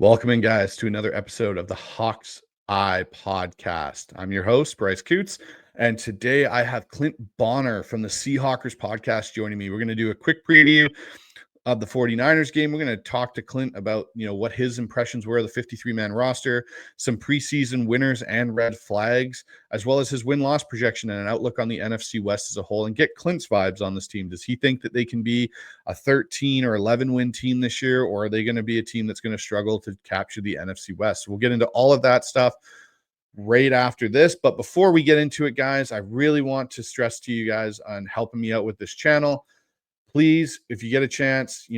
Welcome in, guys, to another episode of the Hawks Eye Podcast. I'm your host, Bryce Coutts, and today I have Clint Bonner from the Seahawkers Podcast joining me. We're going to do a quick preview of the 49ers game. We're going to talk to Clint about, what his impressions were of the 53-man roster, some preseason winners and red flags, as well as his win-loss projection and an outlook on the NFC West as a whole, and get Clint's vibes on this team. Does he think that they can be a 13 or 11-win team this year, or are they going to be a team that's going to struggle to capture the NFC West? We'll get into all of that stuff right after this. But before we get into it, guys, I really want to stress to you guys on helping me out with this channel. Please, if you get a chance,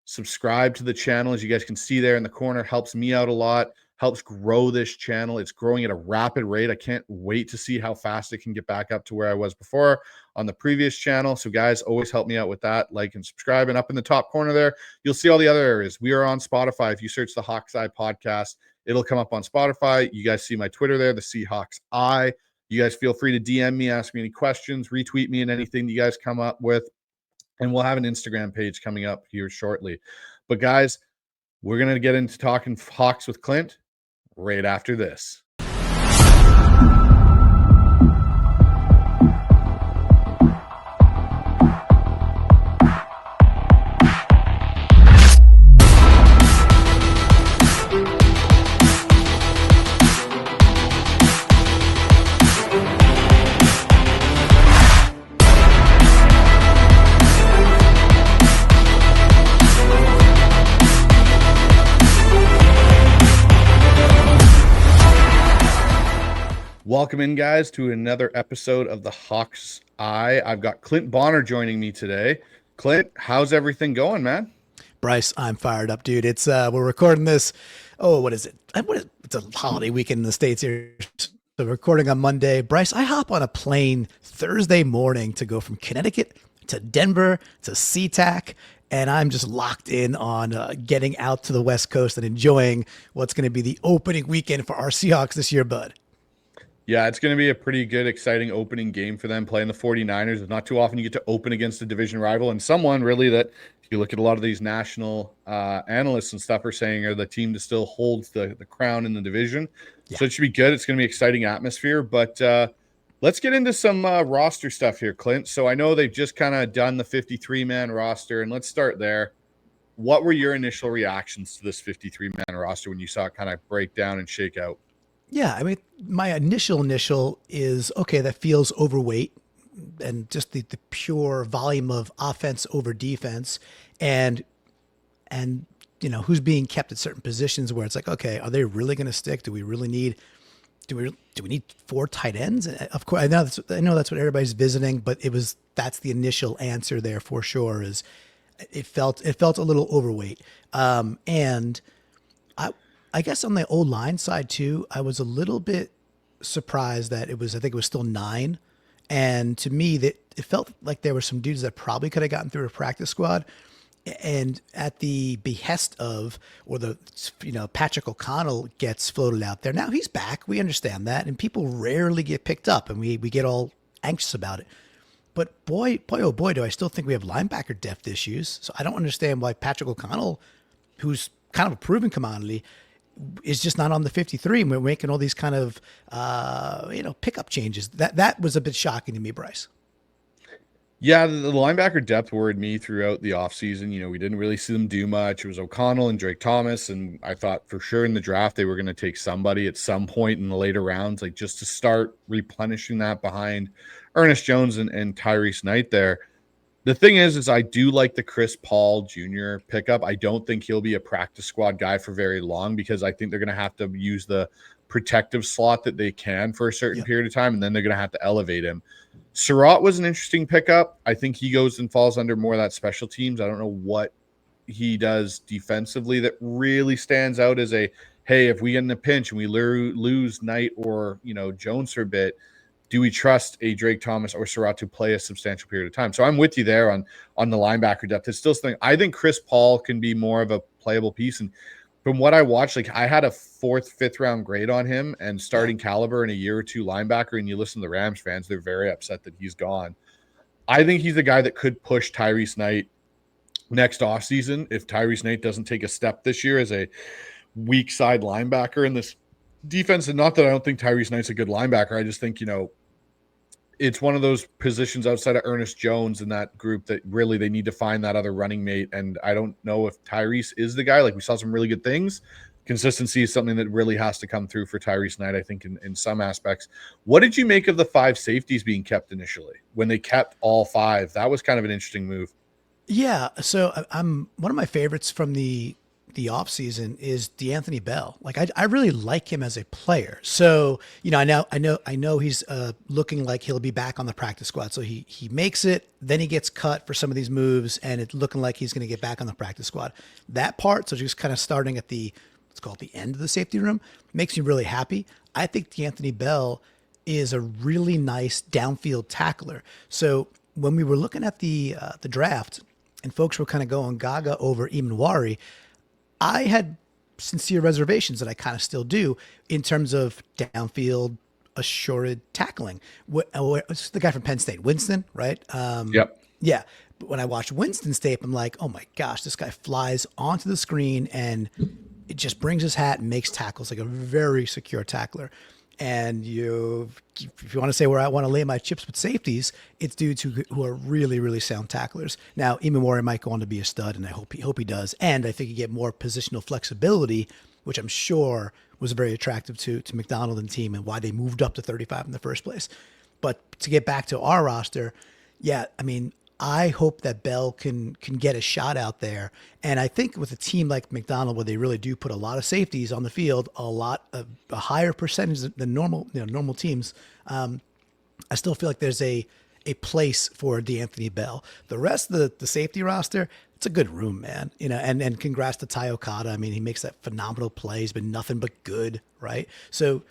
subscribe to the channel. As you guys can see there in the corner, helps me out a lot, helps grow this channel. It's growing at a rapid rate. I can't wait to see how fast it can get back up to where I was before on the previous channel. So guys, always help me out with that. Like and subscribe. And up in the top corner there, you'll see all the other areas. We are on Spotify. If you search the Hawks Eye Podcast, it'll come up on Spotify. You guys see my Twitter there, the Seahawks Eye. You guys feel free to DM me, ask me any questions, retweet me and anything you guys come up with. And we'll have an Instagram page coming up here shortly. But guys, we're going to get into talking Hawks with Clint right after this. Welcome in, guys, to another episode of the Hawks Eye. I've got Clint Bonner joining me today. Clint, how's everything going, man? Bryce, I'm fired up, dude. It's we're recording this. Oh, what is it? It's a holiday weekend in the States here. So we're recording on Monday. Bryce, I hop on a plane Thursday morning to go from Connecticut to Denver to SeaTac, and I'm just locked in on getting out to the West Coast and enjoying what's going to be the opening weekend for our Seahawks this year, bud. Yeah, it's going to be a pretty good, exciting opening game for them playing the 49ers. It's not too often you get to open against a division rival, and someone really that, if you look at a lot of these national analysts and stuff, are saying are the team that still holds the crown in the division. Yeah. So it should be good. It's going to be an exciting atmosphere. But let's get into some roster stuff here, Clint. So I know they've just kind of done the 53-man roster, and let's start there. What were your initial reactions to this 53-man roster when you saw it kind of break down and shake out? Yeah, I mean, my initial is, okay, that feels overweight, and just the pure volume of offense over defense, and who's being kept at certain positions where it's like, okay, are they really going to stick? Do we really need do we need 4 tight ends? Of course, I know that's what everybody's visiting, but that's the initial answer there for sure. Is it felt a little overweight, and I guess on the O-line side too, I was a little bit surprised that I think it was still 9. And to me, that it felt like there were some dudes that probably could have gotten through a practice squad. And at the behest of, or Patrick O'Connell gets floated out there. Now he's back. We understand that. And people rarely get picked up, and we get all anxious about it. But boy, oh boy, do I still think we have linebacker depth issues. So I don't understand why Patrick O'Connell, who's kind of a proven commodity, is just not on the 53, and we're making all these kind of pickup changes. That was a bit shocking to me, Bryce. Yeah, the linebacker depth worried me throughout the offseason. We didn't really see them do much. It was O'Connell and Drake Thomas, and I thought for sure in the draft they were going to take somebody at some point in the later rounds, like just to start replenishing that behind Ernest Jones and Tyrese Knight there. The thing is I do like the Chris Paul Jr. pickup. I don't think he'll be a practice squad guy for very long, because I think they're going to have to use the protective slot that they can for a certain period of time, and then they're going to have to elevate him. Surratt was an interesting pickup. I think he goes and falls under more of that special teams. I don't know what he does defensively that really stands out as hey, if we get in a pinch and we lose Knight or, Jones for a bit, do we trust a Drake Thomas or Surratt to play a substantial period of time? So I'm with you there on the linebacker depth. It's still something. I think Chris Paul can be more of a playable piece. And from what I watched, I had a 4th, 5th round grade on him and starting caliber in a year or two linebacker. And you listen to the Rams fans, they're very upset that he's gone. I think he's the guy that could push Tyrese Knight next offseason if Tyrese Knight doesn't take a step this year as a weak side linebacker in this defense. And not that I don't think Tyrese Knight's a good linebacker. I just think, it's one of those positions outside of Ernest Jones in that group that really they need to find that other running mate. And I don't know if Tyrese is the guy. Like, we saw some really good things. Consistency is something that really has to come through for Tyrese Knight, I think, in some aspects. What did you make of the 5 safeties being kept initially when they kept all 5? That was kind of an interesting move. Yeah, so I'm one of my favorites from the off season is DeAnthony Bell. Like I really like him as a player. So I know he's looking like he'll be back on the practice squad. So he makes it, then he gets cut for some of these moves, and it's looking like he's going to get back on the practice squad. That part, so just kind of starting at the let's call it the end of the safety room, makes me really happy. I think DeAnthony Bell is a really nice downfield tackler. So when we were looking at the draft, and folks were kind of going gaga over Imanwari, I had sincere reservations that I kind of still do in terms of downfield assured tackling. What's the guy from Penn State, Winston, right? Yep. Yeah. But when I watch Winston's tape, I'm like, oh my gosh, this guy flies onto the screen and it just brings his hat and makes tackles like a very secure tackler. And if you want to say where I want to lay my chips with safeties, it's dudes who are really, really sound tacklers. Now, Imanwari might go on to be a stud, and I hope he does. And I think you get more positional flexibility, which I'm sure was very attractive to McDonald and team and why they moved up to 35 in the first place. But to get back to our roster, yeah, I mean, I hope that Bell can get a shot out there. And I think with a team like McDonald, where they really do put a lot of safeties on the field, a higher percentage than normal teams, I still feel like there's a place for DeAnthony Bell. The rest of the safety roster, it's a good room, man. And congrats to Ty Okada. I mean, he makes that phenomenal play. He's been nothing but good, right? So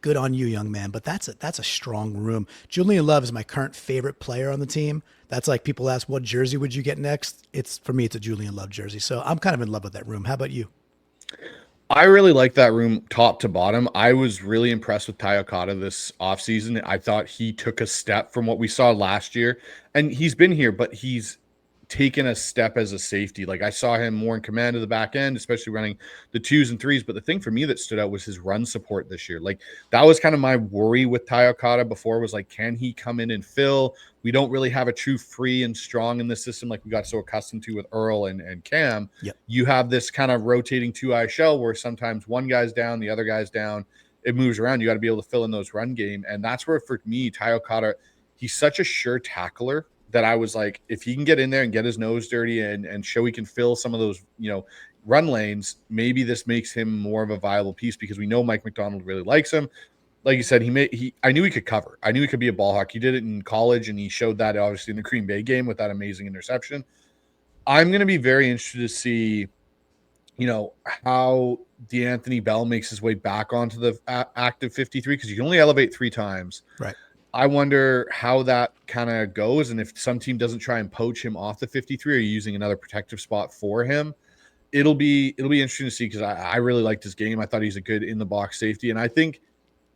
good on you, young man. But that's a strong room. Julian Love is my current favorite player on the team. That's like people ask, what jersey would you get next? For me, it's a Julian Love jersey. So I'm kind of in love with that room. How about you? I really like that room top to bottom. I was really impressed with Ty Okada this offseason. I thought he took a step from what we saw last year. And he's been here, but he's taken a step as a safety. Like, I saw him more in command of the back end, especially running the 2s and 3s. But the thing for me that stood out was his run support this year. Like, that was kind of my worry with Ty Okada before, was like, can he come in and fill? We don't really have a true free and strong in the system like we got so accustomed to with Earl and Cam. Yep. You have this kind of rotating 2-eye shell where sometimes one guy's down, the other guy's down. It moves around. You got to be able to fill in those run game. And that's where, for me, Ty Okada, he's such a sure tackler that I was like, if he can get in there and get his nose dirty and show he can fill some of those, run lanes, maybe this makes him more of a viable piece, because we know Mike McDonald really likes him. Like you said, I knew he could cover. I knew he could be a ball hawk. He did it in college, and he showed that obviously in the Green Bay game with that amazing interception. I'm going to be very interested to see, how DeAnthony Bell makes his way back onto the active 53, because you can only elevate 3 times. Right. I wonder how that kind of goes, and if some team doesn't try and poach him off the 53 or using another protective spot for him. It'll be interesting to see, because I really liked his game. I thought he's a good in the box safety, and I think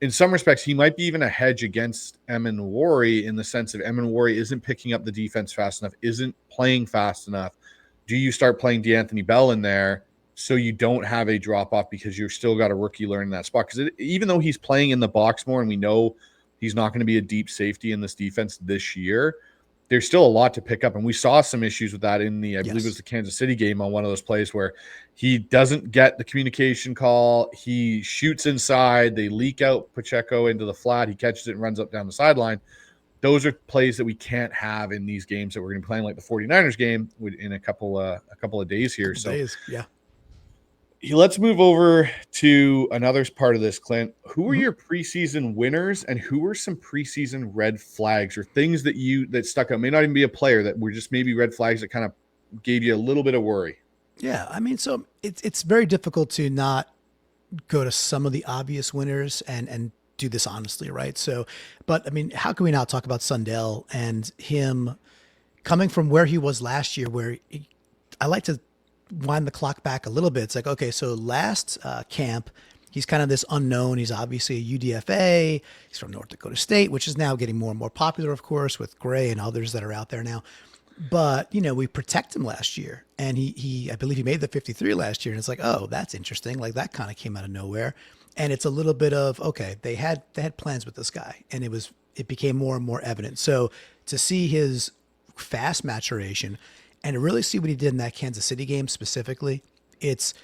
in some respects he might be even a hedge against Imanwari, in the sense of Imanwari isn't picking up the defense fast enough, isn't playing fast enough. Do you start playing DeAnthony Bell in there so you don't have a drop off, because you've still got a rookie learning that spot? Because even though he's playing in the box more, and we know he's not going to be a deep safety in this defense this year, there's still a lot to pick up. And we saw some issues with that in I believe it was the Kansas City game, on one of those plays where he doesn't get the communication call. He shoots inside. They leak out Pacheco into the flat. He catches it and runs up down the sideline. Those are plays that we can't have in these games that we're going to be playing, like the 49ers game in a couple of days here. Yeah. Let's move over to another part of this, Clint. Who were your preseason winners, and who were some preseason red flags, or things that stuck out? May not even be a player, that were just maybe red flags that kind of gave you a little bit of worry. Yeah. I mean, so it's very difficult to not go to some of the obvious winners and do this honestly, right? So, but I mean, how can we not talk about Sundell and him coming from where he was last year, I like to wind the clock back a little bit. It's like, okay, so last camp, he's kind of this unknown. He's obviously a UDFA. He's from North Dakota State, which is now getting more and more popular, of course, with Gray and others that are out there now. But, you know, we protect him last year, and I believe he made the 53 last year. And it's like, oh, that's interesting. Like that kind of came out of nowhere. And it's a little bit of, okay, they had plans with this guy, and it became more and more evident. So to see his fast maturation and to really see what he did in that Kansas City game specifically, it's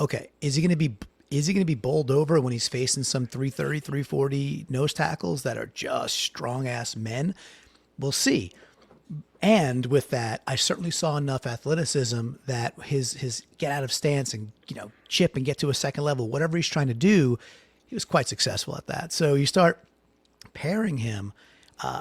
okay. Is he going to be bowled over when he's facing some 330, 340 nose tackles that are just strong ass men? We'll see. And with that, I certainly saw enough athleticism that his get out of stance and, you know, chip and get to a second level, whatever he's trying to do, he was quite successful at that. So you start pairing him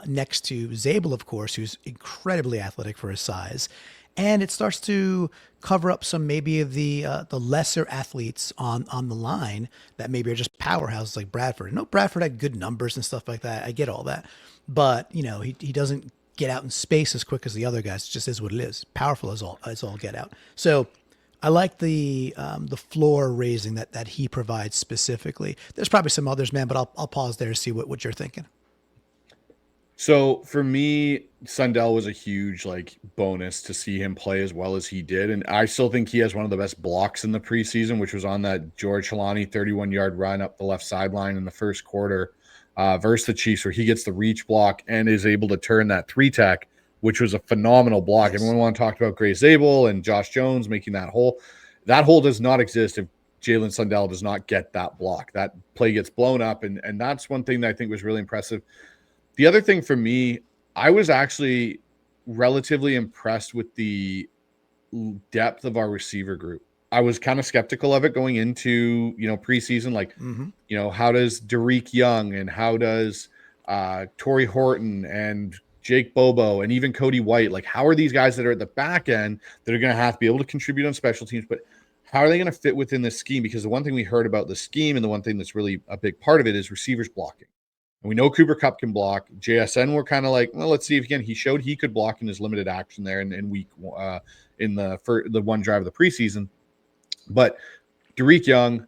next to Zabel, of course, who's incredibly athletic for his size, and it starts to cover up some maybe of the lesser athletes on the line that maybe are just powerhouses like Bradford. No, Bradford had good numbers and stuff like that. I get all that, but you know he doesn't get out in space as quick as the other guys. It just is what it is. Powerful as all get out. So I like the floor raising that he provides specifically. There's probably some others, man, but I'll pause there to see what you're thinking. So for me, Sundell was a huge like bonus to see him play as well as he did. And I still think he has one of the best blocks in the preseason, which was on that George Halani 31-yard run up the left sideline in the first quarter versus the Chiefs, where he gets the reach block and is able to turn that three tech, which was a phenomenal block. Yes. Everyone want to talk about Gray Zabel and Josh Jones making that hole. That hole does not exist if Jalen Sundell does not get that block. That play gets blown up. And that's one thing that I think was really impressive. The other thing for me, I was actually relatively impressed with the depth of our receiver group. I was kind of skeptical of it going into, preseason. Like, how does Derek Young and how does Torrey Horton and Jake Bobo and even Cody White, like how are these guys that are at the back end that are going to have to be able to contribute on special teams, but how are they going to fit within this scheme? Because the one thing we heard about the scheme and the one thing that's really a big part of it is receivers blocking. And we know Cooper Kupp can block. JSN, we're kind of like, well, let's see if he showed he could block in his limited action there in week in the one drive of the preseason. But Derek Young,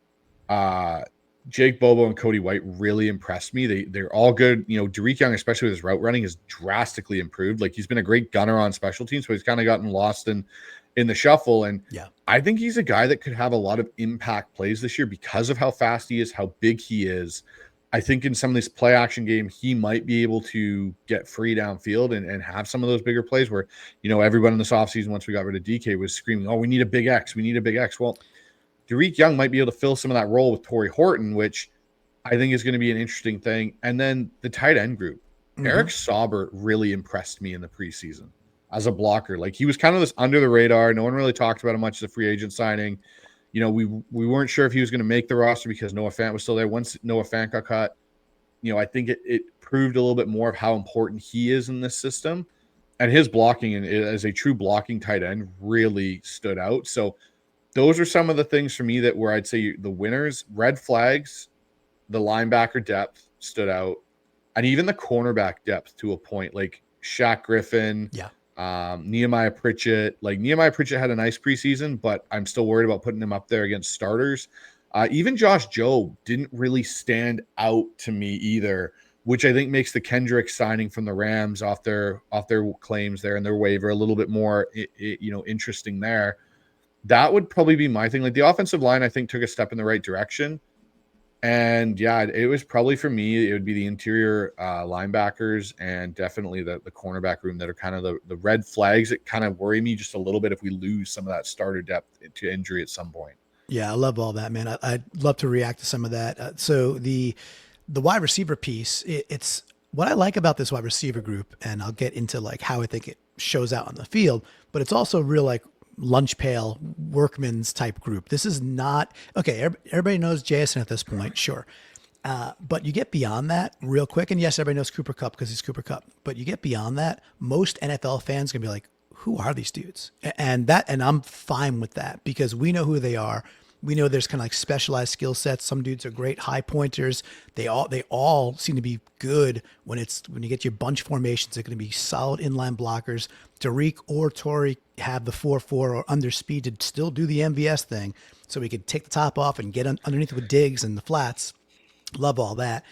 Jake Bobo, and Cody White really impressed me. They're all good. Derek Young, especially with his route running, is drastically improved. Like he's been a great gunner on special teams, but he's kind of gotten lost in the shuffle. And yeah, I think he's a guy that could have a lot of impact plays this year because of how fast he is, how big he is. I think in some of these play action game, he might be able to get free downfield and have some of those bigger plays where, everyone in this offseason, once we got rid of DK, was screaming, oh, we need a big X. We need a big X. Well, Derek Young might be able to fill some of that role with Torrey Horton, which I think is going to be an interesting thing. And then the tight end group. Eric Sauber really impressed me in the preseason as a blocker. Like he was kind of this under the radar. No one really talked about him much as a free agent signing. We weren't sure if he was going to make the roster because Noah Fant was still there. Once Noah Fant got cut, I think it proved a little bit more of how important he is in this system. And his blocking and as a true blocking tight end really stood out. So those are some of the things for me that where I'd say the winners, red flags, the linebacker depth stood out, and even the cornerback depth to a point, like Shaq Griffin. Yeah. Nehemiah Pritchett. Like Nehemiah Pritchett had a nice preseason, but I'm still worried about putting him up there against starters. Even Josh Jobe didn't really stand out to me either, which I think makes the Kendrick signing from the Rams off their claims there and their waiver a little bit more interesting there. That would probably be my thing. Like the offensive line, I think took a step in the right direction. And yeah, it was probably for me, it would be the interior linebackers and definitely the cornerback room that are kind of the red flags that kind of worry me just a little bit if we lose some of that starter depth to injury at some point. Yeah, I love all that, man. I'd love to react to some of that. So the wide receiver piece, it's what I like about this wide receiver group, and I'll get into like how I think it shows out on the field, but it's also real like lunch pail workman's type group. This is not okay. Everybody knows Jason at this point, sure. But you get beyond that real quick. And yes, everybody knows Cooper Kupp because he's Cooper Kupp, but you get beyond that. Most NFL fans gonna be like, who are these dudes? And I'm fine with that because we know who they are. We know there's kind of like specialized skill sets. Some dudes are great high pointers. They all seem to be good when you get your bunch formations. They're going to be solid inline blockers. Derek or Torrey have the 4-4 or under speed to still do the MVS thing, so we could take the top off and get underneath with digs and the flats. Love all that.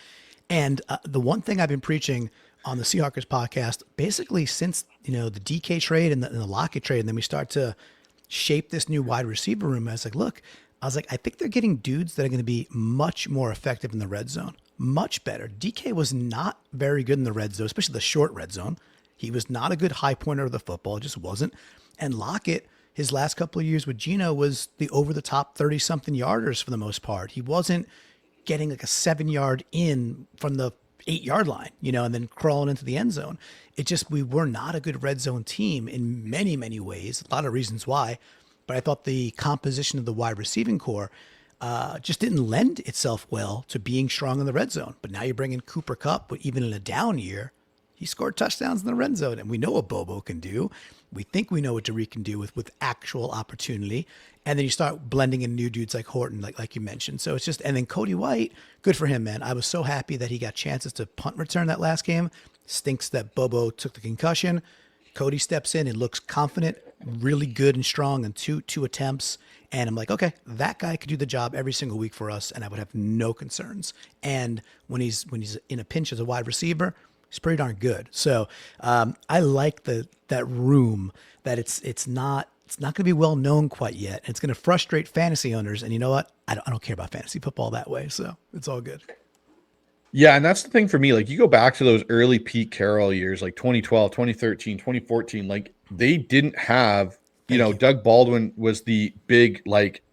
And the one thing I've been preaching on the Seahawkers podcast, basically since, the DK trade and the Lockett trade, and then we start to shape this new wide receiver room. I was like, I think they're getting dudes that are going to be much more effective in the red zone. Much better. DK was not very good in the red zone, especially the short red zone. He was not a good high pointer of the football, just wasn't. And Lockett, his last couple of years with Geno, was the over the top 30 something yarders for the most part. He wasn't getting like a 7-yard in from the 8-yard line, and then crawling into the end zone. We were not a good red zone team in many, many ways. A lot of reasons why. But I thought the composition of the wide receiving core just didn't lend itself well to being strong in the red zone. But now you bring in Cooper Kupp, but even in a down year, he scored touchdowns in the red zone. And we know what Bobo can do. We think we know what Derek can do with actual opportunity. And then you start blending in new dudes like Horton, like you mentioned. So it's just, and then Cody White, good for him, man. I was so happy that he got chances to punt return that last game. Stinks that Bobo took the concussion. Cody steps in and looks confident, really good and strong in two attempts. And I'm like, okay, that guy could do the job every single week for us, and I would have no concerns. And when he's in a pinch as a wide receiver, he's pretty darn good. So I like that room that it's not going to be well known quite yet. And it's going to frustrate fantasy owners. And you know what? I don't care about fantasy football that way. So it's all good. Yeah, and that's the thing for me. Like, you go back to those early Pete Carroll years, like 2012, 2013, 2014, like they didn't have, Doug Baldwin was the big,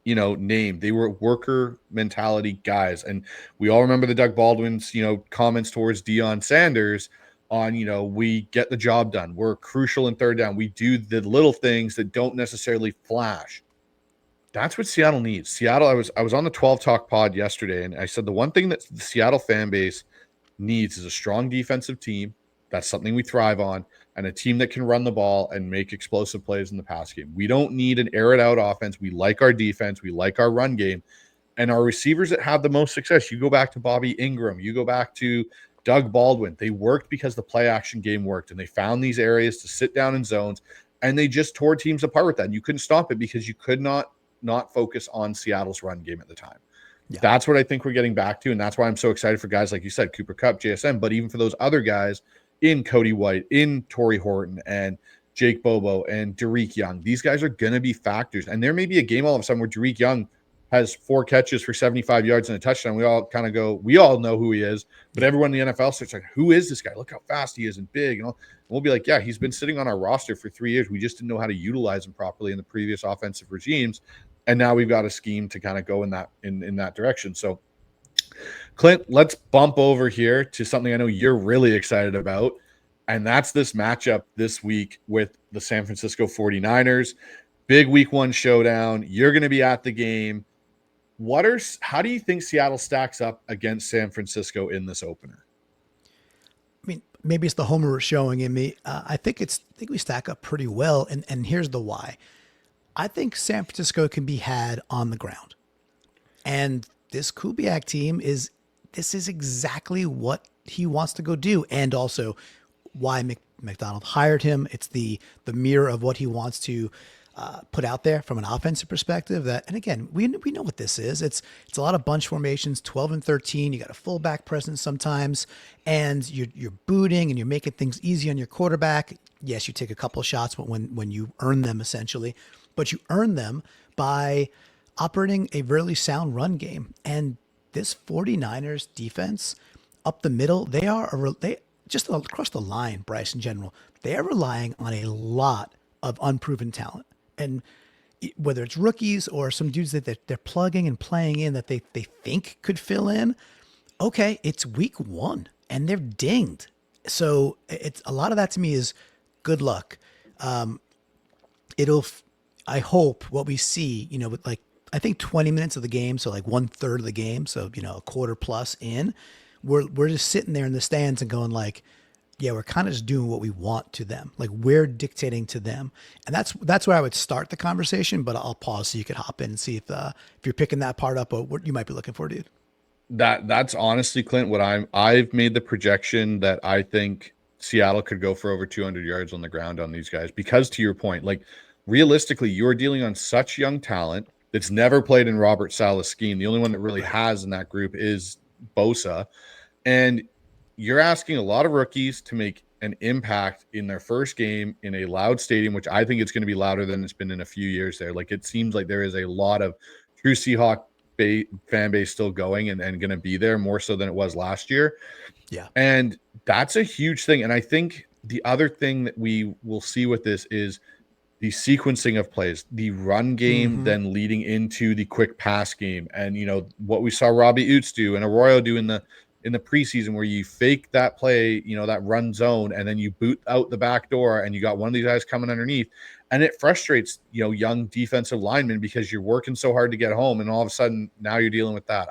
name. They were worker mentality guys. And we all remember the Doug Baldwin's, comments towards Deion Sanders on, we get the job done. We're crucial in third down. We do the little things that don't necessarily flash. That's what Seattle needs. Seattle, I was on the 12 Talk pod yesterday, and I said the one thing that the Seattle fan base needs is a strong defensive team. That's something we thrive on, and a team that can run the ball and make explosive plays in the pass game. We don't need an air it out offense. We like our defense. We like our run game. And our receivers that have the most success, you go back to Bobby Ingram, you go back to Doug Baldwin. They worked because the play action game worked, and they found these areas to sit down in zones, and they just tore teams apart with that. And you couldn't stop it because you could not focus on Seattle's run game at the time. Yeah. That's what I think we're getting back to. And that's why I'm so excited for guys like you said, Cooper Kupp, JSN, but even for those other guys in Cody White, in Torrey Horton, and Jake Bobo, and Derek Young. These guys are going to be factors. And there may be a game all of a sudden where Derek Young has 4 catches for 75 yards and a touchdown. We all kind of go, we all know who he is, but everyone in the NFL starts like, who is this guy? Look how fast he is and big. And we'll be like, yeah, he's been sitting on our roster for 3 years. We just didn't know how to utilize him properly in the previous offensive regimes. And now we've got a scheme to kind of go in that direction. So, Clint, let's bump over here to something I know you're really excited about, and that's this matchup this week with the San Francisco 49ers. Big week 1 showdown. You're going to be at the game. How do you think Seattle stacks up against San Francisco in this opener? I mean, maybe it's the homer showing in me. I think we stack up pretty well, and here's the why. I think San Francisco can be had on the ground. And this Kubiak team is exactly what he wants to go do. And also why McDonald hired him. It's the mirror of what he wants to put out there from an offensive perspective. And again, we know what this is. It's a lot of bunch formations, 12 and 13. You got a fullback presence sometimes, and you're booting and you're making things easy on your quarterback. Yes, you take a couple of shots when you earn them essentially, but you earn them by operating a really sound run game. And this 49ers defense up the middle, they just across the line, Bryce, in general, they are relying on a lot of unproven talent. And whether it's rookies or some dudes that they're plugging and playing in that they think could fill in, okay, it's week 1 and they're dinged. So it's a lot of that to me is good luck. I hope what we see, with I think 20 minutes of the game, so like 1/3 of the game, so a quarter plus in, we're just sitting there in the stands and going like, yeah, we're kind of just doing what we want to them. Like we're dictating to them. And that's where I would start the conversation, but I'll pause so you could hop in and see if you're picking that part up or what you might be looking for, dude. That's honestly, Clint, what I've made the projection that I think Seattle could go for over 200 yards on the ground on these guys, because to your point, like realistically, you're dealing on such young talent that's never played in Robert Saleh's scheme. The only one that really has in that group is Bosa. And you're asking a lot of rookies to make an impact in their first game in a loud stadium, which I think it's going to be louder than it's been in a few years there. Like, it seems like there is a lot of true Seahawk fan base still going and going to be there more so than it was last year. Yeah. And that's a huge thing. And I think the other thing that we will see with this is the sequencing of plays, the run game, then leading into the quick pass game. And, what we saw Robbie Oots do and Arroyo do in the preseason, where you fake that play, that run zone, and then you boot out the back door and you got one of these guys coming underneath. And it frustrates, young defensive linemen because you're working so hard to get home. And all of a sudden now you're dealing with that.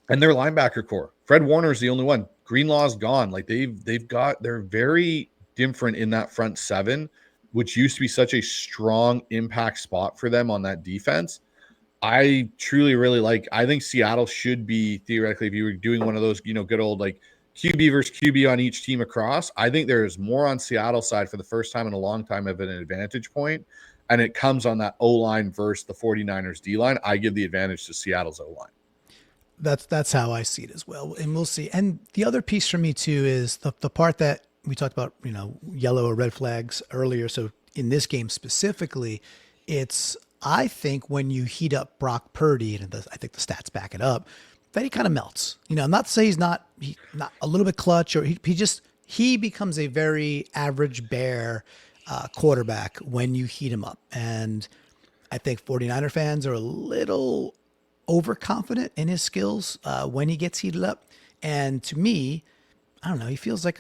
And their linebacker core, Fred Warner is the only one. Greenlaw's gone. Like, they're very different in that front seven, which used to be such a strong impact spot for them on that defense. I truly really I think Seattle should be, theoretically, if you were doing one of those, good old like QB versus QB on each team across, I think there is more on Seattle's side for the first time in a long time of an advantage point, and it comes on that O-line versus the 49ers D-line. I give the advantage to Seattle's O-line. That's how I see it as well. And we'll see. And the other piece for me too is the part that we talked about, yellow or red flags earlier. So in this game specifically, I think when you heat up Brock Purdy, and I think the stats back it up, that he kind of melts. I'm not to say he's not a little bit clutch, or he becomes a very average bear quarterback when you heat him up. And I think 49er fans are a little overconfident in his skills when he gets heated up. And to me, I don't know, he feels like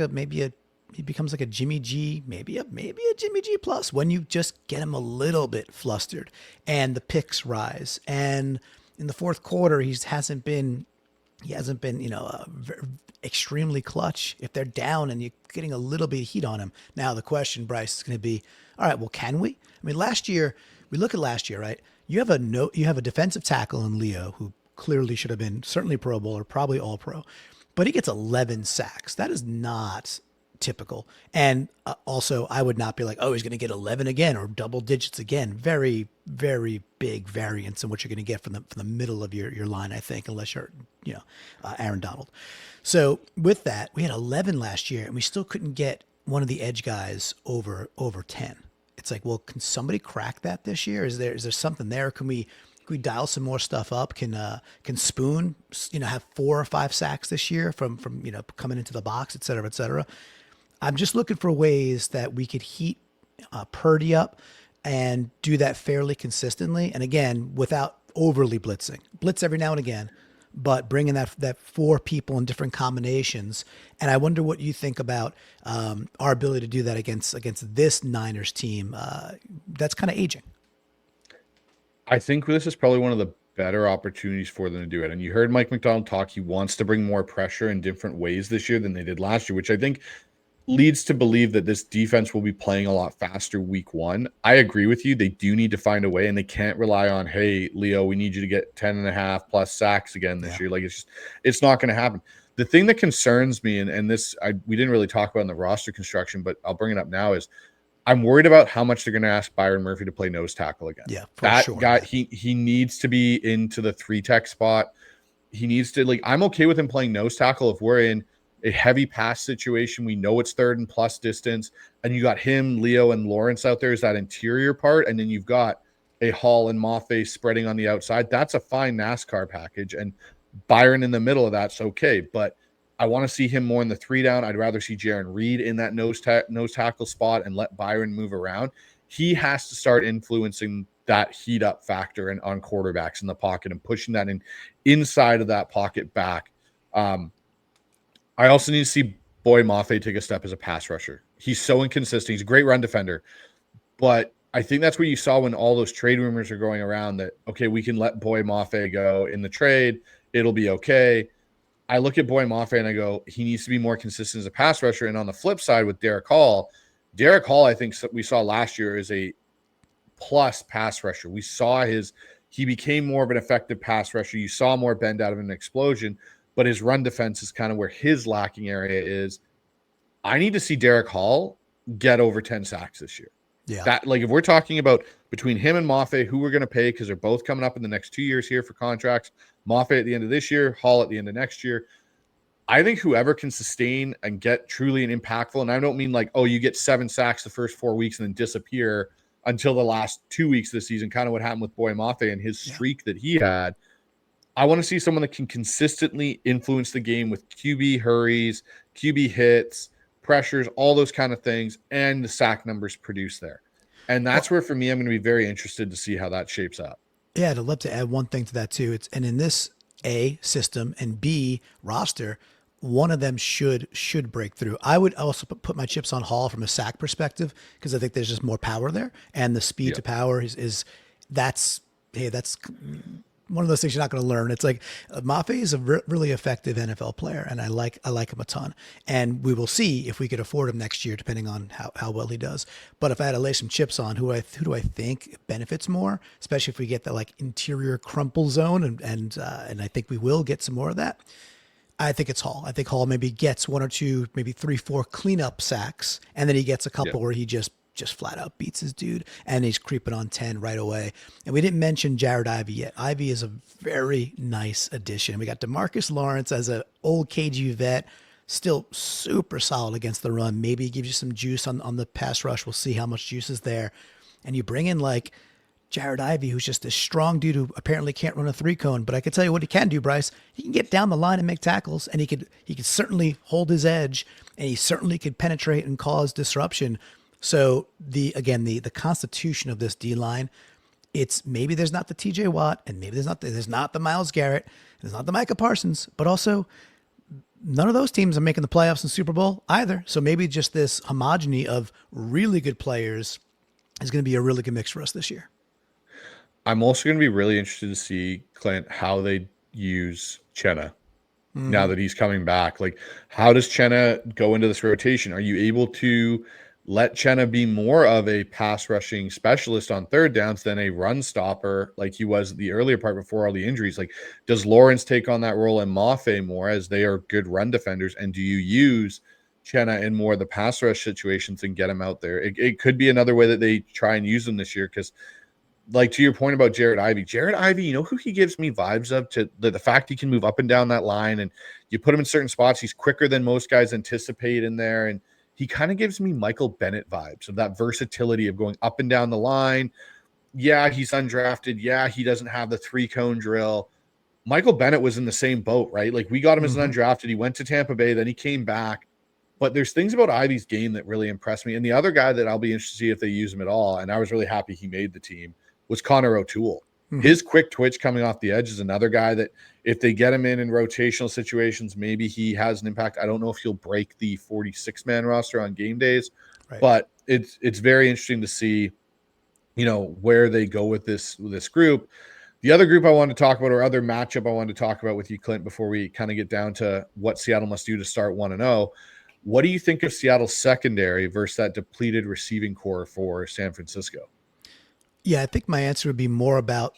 he becomes like a Jimmy G, maybe a Jimmy G plus when you just get him a little bit flustered and the picks rise. And in the fourth quarter, he hasn't been extremely clutch if they're down and you're getting a little bit of heat on him. Now the question, Bryce, is going to be, all right, well, can we? I mean, we look at last year, right? You have a defensive tackle in Leo who clearly should have been certainly Pro Bowl or probably All Pro, but he gets 11 sacks. That is not typical. And also, I would not be like, oh, he's going to get 11 again or double digits again. Very, very big variance in what you're going to get from the middle of your line, I think, unless you're Aaron Donald. So with that, we had 11 last year, and we still couldn't get one of the edge guys over 10. It's like, well, can somebody crack that this year? Is there something there? Can we dial some more stuff up? Can Spoon, have 4 or 5 sacks this year from coming into the box, et cetera, et cetera. I'm just looking for ways that we could heat Purdy up and do that fairly consistently. And again, without overly blitzing. Blitz every now and again, but bringing that 4 people in different combinations. And I wonder what you think about our ability to do that against this Niners team that's kind of aging. I think this is probably one of the better opportunities for them to do it. And you heard Mike McDonald talk. He wants to bring more pressure in different ways this year than they did last year, which I think leads to believe that this defense will be playing a lot faster week 1. I agree with you. They do need to find a way, and they can't rely on, hey, Leo, we need you to get 10.5 plus sacks again this year. Like, it's not going to happen. The thing that concerns me, and this we didn't really talk about in the roster construction, but I'll bring it up now, is I'm worried about how much they're going to ask Byron Murphy to play nose tackle again. Yeah, that sure. guy, he needs to be into the 3-tech spot. He needs to, I'm okay with him playing nose tackle if we're in a heavy pass situation. We know it's 3rd and plus distance, and you got him, Leo, and Lawrence out there as that interior part, and then you've got a Hall and Mafe spreading on the outside. That's a fine NASCAR package, and Byron in the middle of that's okay, but I want to see him more in the 3 down. I'd rather see Jaron Reed in that nose tackle spot and let Byron move around. He has to start influencing that heat up factor and on quarterbacks in the pocket and pushing that inside of that pocket back. I also need to see Boy Mafe take a step as a pass rusher. He's so inconsistent. He's a great run defender, but I think that's what you saw when all those trade rumors are going around that, okay, we can let Boy Mafe go in the trade. It'll be okay. I look at Boy Mafe and I go, he needs to be more consistent as a pass rusher. And on the flip side with Derek Hall, I think we saw last year is a plus pass rusher. We saw he became more of an effective pass rusher. You saw more bend out of an explosion, but his run defense is kind of where his lacking area is. I need to see Derek Hall get over 10 sacks this year. Yeah. That, if we're talking about between him and Mafe, who we're going to pay, because they're both coming up in the next 2 years here for contracts, Mafe at the end of this year, Hall at the end of next year. I think whoever can sustain and get truly an impactful, and I don't mean like, oh, you get 7 sacks the first 4 weeks and then disappear until the last 2 weeks of the season, kind of what happened with Boy Mafe and his streak that he had. I want to see someone that can consistently influence the game with QB hurries, QB hits, pressures, all those kind of things, and the sack numbers produced there. And that's where, for me, I'm going to be very interested to see how that shapes up. Yeah, I'd love to add one thing to that too. And in this A system and B roster, one of them should break through. I would also put my chips on Hall from a sack perspective because I think there's just more power there, and the speed to power is that's one of those things you're not going to learn. It's like Mafe is a really effective NFL player, and I like him a ton. And we will see if we could afford him next year, depending on how well he does. But if I had to lay some chips on who do I think benefits more, especially if we get the like interior crumple zone, and I think we will get some more of that. I think it's Hall. I think Hall maybe gets 1 or 2, maybe 3, 4 cleanup sacks, and then he gets a couple where he just flat out beats his dude, and he's creeping on 10 right away. And we didn't mention Jared Ivey yet. Ivey is a very nice addition. We got DeMarcus Lawrence as an old KG vet, still super solid against the run. Maybe he gives you some juice on the pass rush. We'll see how much juice is there. And you bring in like Jared Ivey, who's just a strong dude who apparently can't run a 3-cone, but I can tell you what he can do, Bryce. He can get down the line and make tackles, and he could certainly hold his edge, and he certainly could penetrate and cause disruption. So the constitution of this D line, it's maybe there's not the TJ Watt, and maybe there's not the Myles Garrett, there's not the Micah Parsons, but also none of those teams are making the playoffs in Super Bowl either. So maybe just this homogeny of really good players is going to be a really good mix for us this year. I'm also going to be really interested to see, Clint, how they use Chenna now that he's coming back. Like, how does Chenna go into this rotation? Are you able to let Chenna be more of a pass rushing specialist on third downs than a run stopper like he was the earlier part before all the injuries? Like, does Lawrence take on that role and Mafe more, as they are good run defenders? And do you use Chenna in more of the pass rush situations and get him out there? It could be another way that they try and use him this year, because like to your point about Jared Ivey, you know who he gives me vibes of? To the fact he can move up and down that line, and you put him in certain spots, he's quicker than most guys anticipate in there, and he kind of gives me Michael Bennett vibes of that versatility of going up and down the line. Yeah, he's undrafted. Yeah, he doesn't have the 3-cone drill. Michael Bennett was in the same boat, right? Like, we got him as an undrafted. He went to Tampa Bay, then he came back. But there's things about Ivey's game that really impressed me. And the other guy that I'll be interested to see if they use him at all, and I was really happy he made the team, was Connor O'Toole. His quick twitch coming off the edge is another guy that if they get him in rotational situations, maybe he has an impact. I don't know if he'll break the 46-man roster on game days, but it's very interesting to see, where they go with this group. The other group I wanted to talk about, or other matchup I wanted to talk about with you, Clint, before we kind of get down to what Seattle must do to start 1-0. What do you think of Seattle's secondary versus that depleted receiving core for San Francisco? Yeah, I think my answer would be more about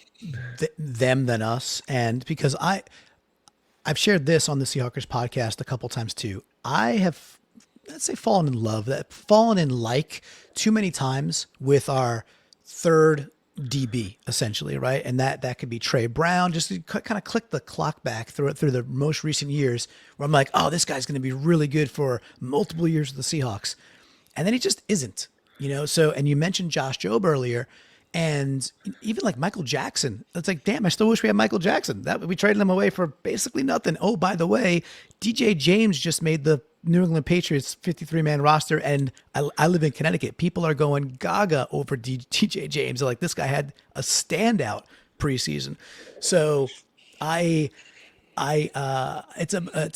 them than us. And because I've shared this on the Seahawkers podcast a couple times too. I have, let's say, fallen in like too many times with our third DB, essentially, right? And that could be Trey Brown. Just to kind of click the clock back through the most recent years where I'm like, oh, this guy's going to be really good for multiple years with the Seahawks. And then he just isn't, So, and you mentioned Josh Jobe earlier. And even like Michael Jackson, it's like, damn, I still wish we had Michael Jackson. That we traded him away for basically nothing. Oh, by the way, DJ James just made the New England Patriots 53-man roster, and I live in Connecticut. People are going gaga over DJ James. They're like, this guy had a standout preseason. So it's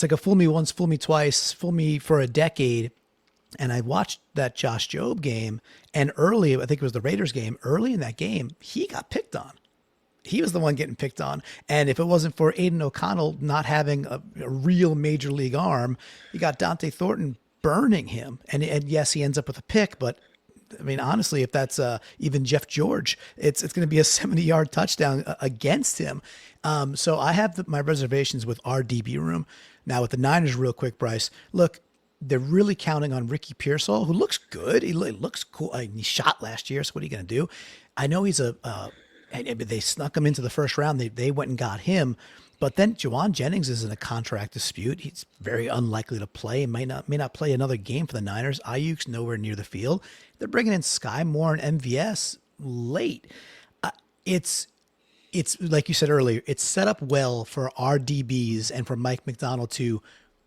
like a fool me once, fool me twice, fool me for a decade. And I watched that Josh Jobe game, and early, I think it was the Raiders game, early in that game, he got picked on. He was the one getting picked on. And if it wasn't for Aiden O'Connell not having a real major league arm, you got Dante Thornton burning him. And yes, he ends up with a pick, but I mean, honestly, if that's even Jeff George, it's going to be a 70-yard touchdown against him. So I have my reservations with our DB room. Now with the Niners, real quick, Bryce, look, they're really counting on Ricky Pearsall, who looks good. He looks cool. He shot last year, so what are you going to do? I know he's they snuck him into the first round. They went and got him. But then Jawan Jennings is in a contract dispute. He's very unlikely to play. May not play another game for the Niners. Ayuk's nowhere near the field. They're bringing in Sky Moore and MVS late. It's like you said earlier. It's set up well for our DBs and for Mike McDonald to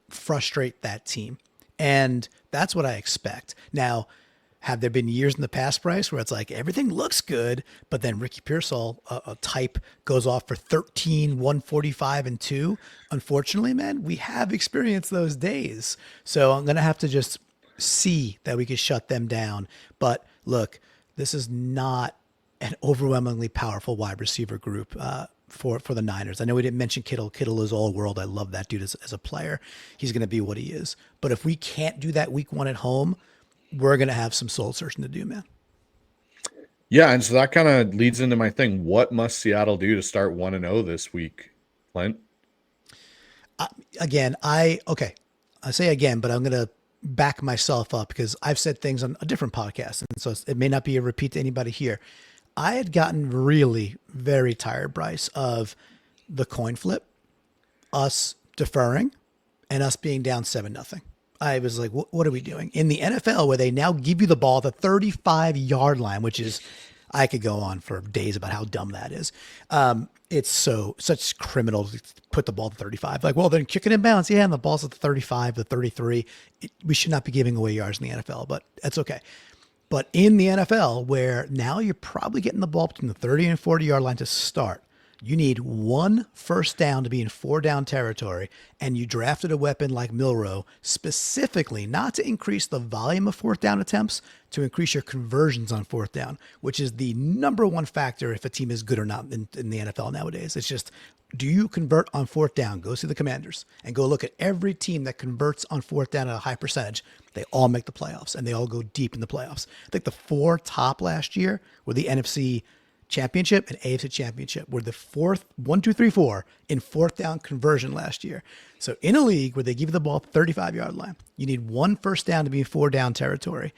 frustrate that team, and that's what I expect. Now, have there been years in the past, Bryce, where it's like everything looks good, but then Ricky Pearsall, a type, goes off for 13, 145, and 2? Unfortunately, man, we have experienced those days. So I'm going to have to just see that we can shut them down. But look, this is not an overwhelmingly powerful wide receiver group for the Niners. I know we didn't mention Kittle. Kittle is all world. I love that dude as a player. He's going to be what he is. But if we can't do that week 1 at home, we're going to have some soul searching to do, man. Yeah, and so that kind of leads into my thing. What must Seattle do to start 1-0 this week, Clint? I say again, but I'm going to back myself up because I've said things on a different podcast, and so it may not be a repeat to anybody here. I had gotten really very tired, Bryce, of the coin flip, us deferring, and us being down 7-0. I was like, what are we doing? In the NFL, where they now give you the ball at the 35-yard line, which is, I could go on for days about how dumb that is. It's such criminal to put the ball at the 35. Like, well, then kick it in bounds. Yeah, and the ball's at the 35, the 33. We should not be giving away yards in the NFL, but that's okay. But in the NFL, where now you're probably getting the ball between the 30 and 40-yard line to start, you need 1 first down to be in 4-down territory, and you drafted a weapon like Milroe specifically not to increase the volume of 4th down attempts, to increase your conversions on 4th down, which is the number 1 factor if a team is good or not in the NFL nowadays. It's just, do you convert on 4th down? Go see the Commanders and go look at every team that converts on 4th down at a high percentage. They all make the playoffs, and they all go deep in the playoffs. I think the 4 top last year were the NFC Championship and AFC Championship, were the 4th, 1, 2, 3, 4 in 4th down conversion last year. So in a league where they give you the ball at the 35-yard line, you need 1 first down to be in 4-down territory.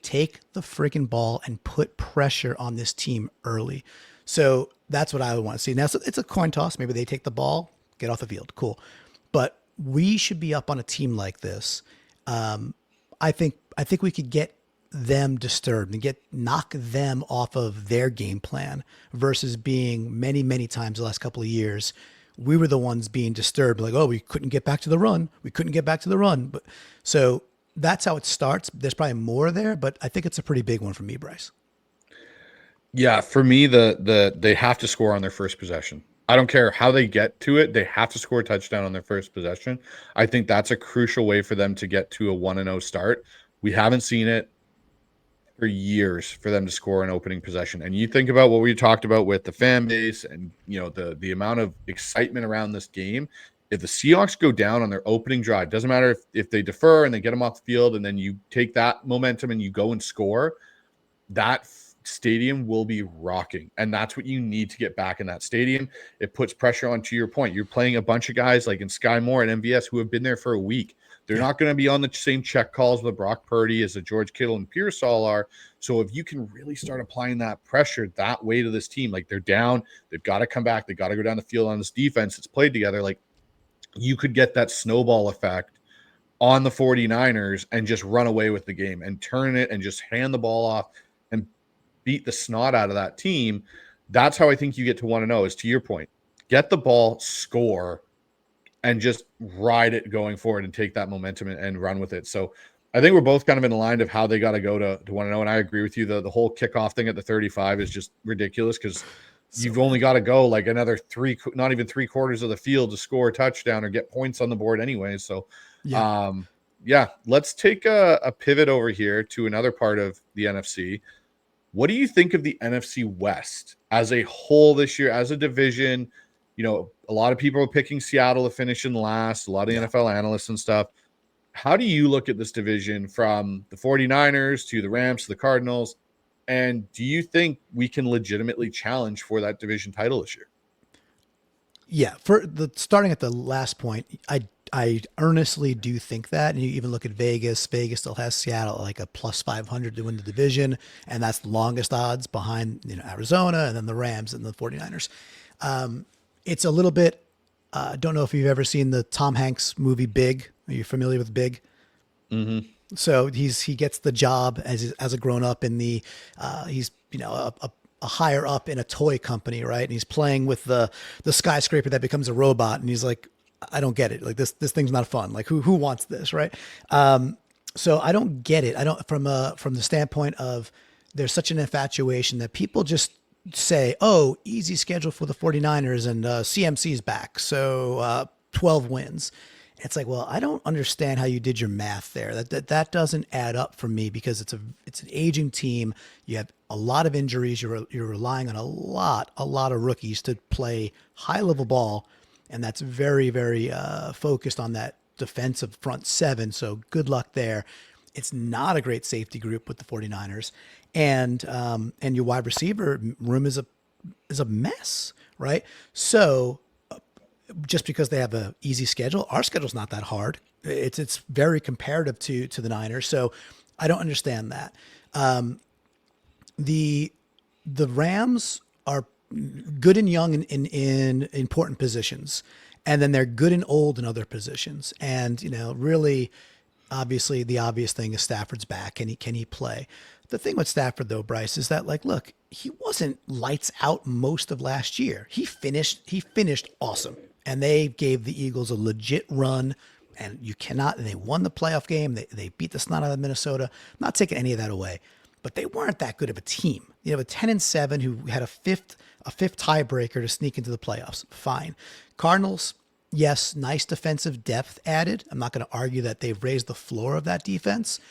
Take the freaking ball and put pressure on this team early. So that's what I would want to see. Now, so it's a coin toss. Maybe they take the ball, get off the field. Cool. But we should be up on a team like this. I think we could get them disturbed and knock them off of their game plan versus being many times the last couple of years. We were the ones being disturbed, like, oh, we couldn't get back to the run. But so that's how it starts. There's probably more there, but I think it's a pretty big one for me, Bryce. Yeah, for me, they have to score on their first possession. I don't care how they get to it. They have to score a touchdown on their first possession. I think that's a crucial way for them to get to a 1-0 start. We haven't seen it for years for them to score an opening possession. And you think about what we talked about with the fan base and, you know, the amount of excitement around this game. If the Seahawks go down on their opening drive, doesn't matter if they defer and they get them off the field and then you take that momentum and you go and score, that stadium will be rocking. And that's what you need to get back in that stadium. It puts pressure on, to your point. You're playing a bunch of guys like in Sky Moore and MVS who have been there for a week. They're not going to be on the same check calls with Brock Purdy as the George Kittle and Pearsall are. So if you can really start applying that pressure that way to this team, like they're down, they've got to come back, they've got to go down the field on this defense that's played together. Like you could get that snowball effect on the 49ers and just run away with the game and turn it and just hand the ball off and beat the snot out of that team. That's how I think you get to 1-0 is, to your point, get the ball, score, and just ride it going forward and take that momentum and run with it. So I think we're both kind of in the line of how they got to go to 1-0. And I agree with you. The whole kickoff thing at the 35 is just ridiculous because you've only got to go like another not even 3/4 of the field to score a touchdown or get points on the board anyway. So let's take a pivot over here to another part of the NFC. What do you think of the NFC West as a whole this year, as a division? You know, a lot of people are picking Seattle to finish in last, a lot of NFL analysts and stuff. How do you look at this division from the 49ers to the Rams to the Cardinals? And do you think we can legitimately challenge for that division title this year? Yeah, starting at the last point, I earnestly do think that. And you even look at Vegas. Vegas still has Seattle at like a plus 500 to win the division, and that's the longest odds behind Arizona and then the Rams and the 49ers. It's a little bit Don't know if you've ever seen the Tom Hanks movie Big. Are you familiar with Big? Mm-hmm. So he gets the job as a grown up in the he's a higher up in a toy company, right? And he's playing with the skyscraper that becomes a robot, and he's like, I don't get it. Like this thing's not fun. Like who wants this, right? So I don't get it. I don't from the standpoint of there's such an infatuation that people just say, oh, easy schedule for the 49ers and CMC's back. So 12 wins. It's like, well, I don't understand how you did your math there. That doesn't add up for me because it's an aging team. You have a lot of injuries. You're relying on a lot of rookies to play high level ball, and that's very very focused on that defensive front seven. So good luck there. It's not a great safety group with the 49ers, and your wide receiver room is a mess, right? So just because they have a easy schedule, our schedule's not that hard. It's very comparative to the Niners. So I don't understand that. The Rams are good and young in important positions, and then they're good and old in other positions. And really, obviously, the obvious thing is Stafford's back. Can he play? The thing with Stafford, though, Bryce, is that look, he wasn't lights out most of last year. He finished awesome, and they gave the Eagles a legit run. And they won the playoff game. They beat the snot out of Minnesota. I'm not taking any of that away, but they weren't that good of a team. You have a 10-7 who had a fifth tiebreaker to sneak into the playoffs. Fine. Cardinals, yes, nice defensive depth added. I'm not going to argue that they've raised the floor of that defense.